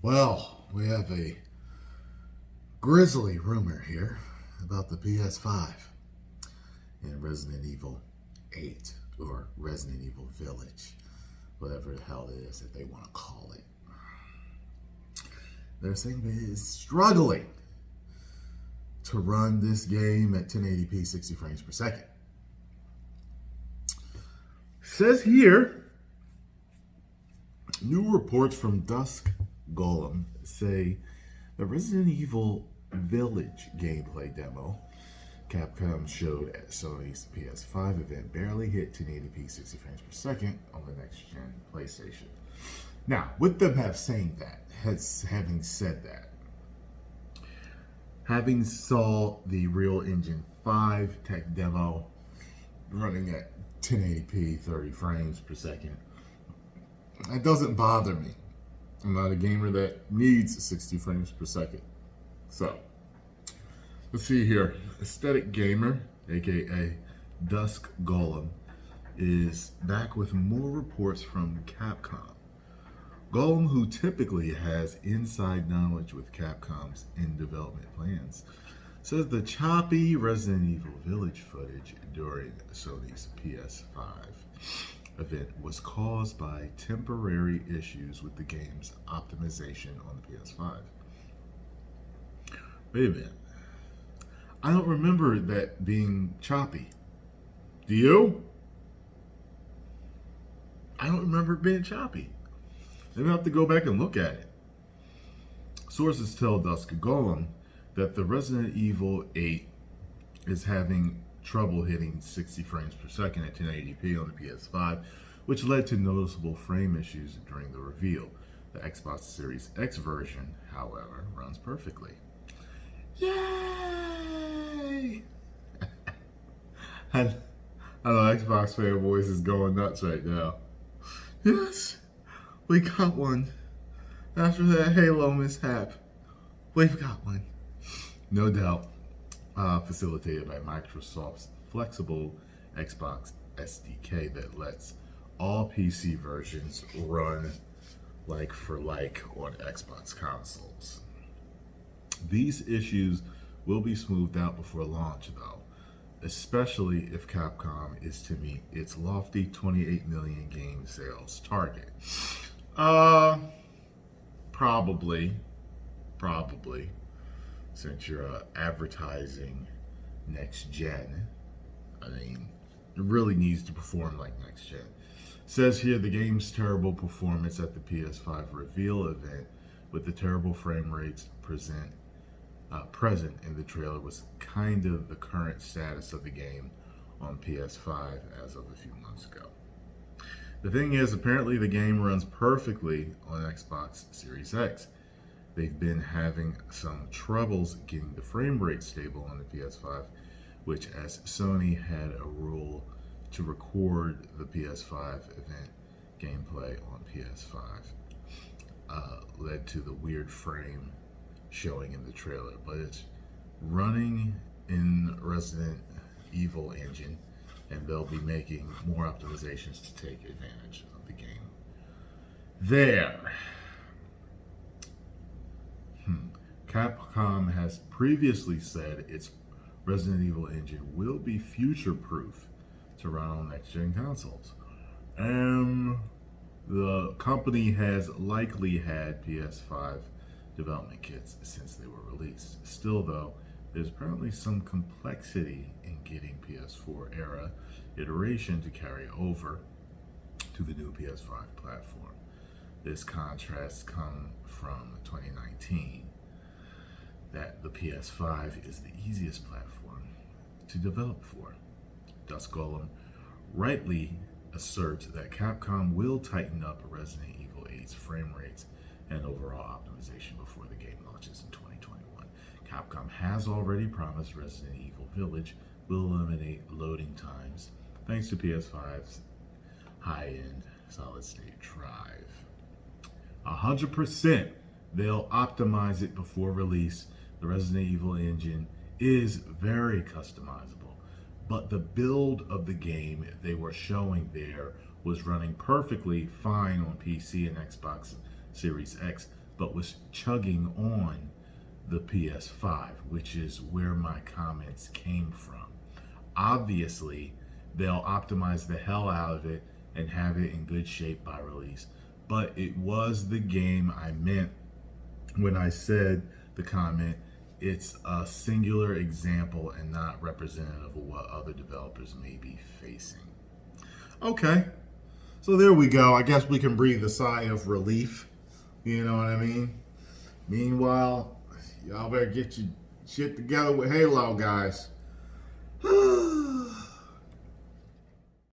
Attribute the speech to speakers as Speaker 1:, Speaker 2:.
Speaker 1: Well, we have a grisly rumor here about the PS5 and Resident Evil 8 or Resident Evil Village, whatever the hell it is that they want to call it. They're saying that it is struggling to run this game at 1080p 60 frames per second. Says here, new reports from Dusk Golem say the Resident Evil Village gameplay demo Capcom showed at Sony's PS5 event barely hit 1080p 60 frames per second on the next-gen PlayStation. Now, with them having said that, having saw the Real Engine 5 tech demo running at 1080p 30 frames per second, it doesn't bother me. I'm not a gamer that needs 60 frames per second. So, let's see here. Aesthetic Gamer, aka Dusk Golem, is back with more reports from Capcom. Golem, who typically has inside knowledge with Capcom's in-development plans, says the choppy Resident Evil Village footage during Sony's PS5 event was caused by temporary issues with the game's optimization on the PS5. Wait a minute. I don't remember that being choppy. Do you? I don't remember it being choppy. Maybe I'll have to go back and look at it. Sources tell Dusk Golem that the Resident Evil 8 is having trouble hitting 60 frames per second at 1080p on the PS5, which led to noticeable frame issues during the reveal. The Xbox Series X version, however, runs perfectly. Yay! I know Xbox fanboys is going nuts right now. Yes, we got one. After that Halo mishap, we've got one. No doubt. Facilitated by Microsoft's flexible Xbox SDK that lets all PC versions run like for like on Xbox consoles. These issues will be smoothed out before launch, though, especially if Capcom is to meet its lofty 28 million game sales target. Probably, since you're advertising next gen. I mean, it really needs to perform like next gen. Says here the game's terrible performance at the PS5 reveal event with the terrible frame rates present in the trailer was kind of the current status of the game on PS5 as of a few months ago. The thing is, apparently the game runs perfectly on Xbox Series X. They've been having some troubles getting the frame rate stable on the PS5, which, as Sony had a rule to record the PS5 event gameplay on PS5, led to the weird frame showing in the trailer. But it's running in Resident Evil engine, and they'll be making more optimizations to take advantage of the game. Capcom has previously said its Resident Evil engine will be future-proof to run on next-gen consoles. And the company has likely had PS5 development kits since they were released. Still, though, there's apparently some complexity in getting PS4 era iteration to carry over to the new PS5 platform. This contrast comes from 2019, that the PS5 is the easiest platform to develop for. Dusk Golem rightly asserts that Capcom will tighten up Resident Evil 8's frame rates and overall optimization before the game launches in 2021. Capcom has already promised Resident Evil Village will eliminate loading times thanks to PS5's high-end solid-state drive. 100% they'll optimize it before release. The Resident Evil engine is very customizable, but the build of the game they were showing there was running perfectly fine on PC and Xbox Series X but was chugging on the PS5, which is where my comments came from. Obviously, they'll optimize the hell out of it and have it in good shape by release. But it was the game I meant when I said the comment. It's a singular example and not representative of what other developers may be facing. Okay, so there we go. I guess we can breathe a sigh of relief. You know what I mean? Meanwhile, y'all better get your shit together with Halo, guys.